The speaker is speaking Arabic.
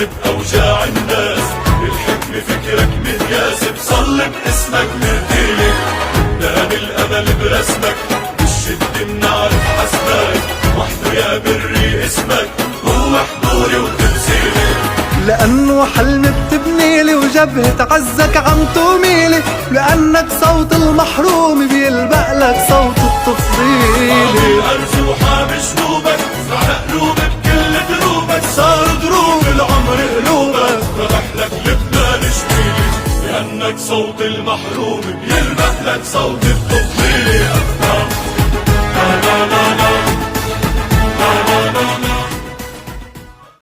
بتحس بأوجاع الناس، الحكم فكرك متياسب، صلي باسمك نرتيلك، دهن الأمل برسمك، بالشد منعرف حسبك، وحده يا بري اسمك، هو حضوري وتمثيلي. لأنه حلم بتبنيلي وجبهة عزك عم توميلي، لأنك صوت المحروم بيلبق لك صوت التفضيلي. حامي أرجو وحامي جنوبك، على قلوب بكل دروبك، صار دروب العمر قلوبك، فتح لك لبنان جميلي، لأنك صوت المحروم بيلبق لك صوت التفضيلي.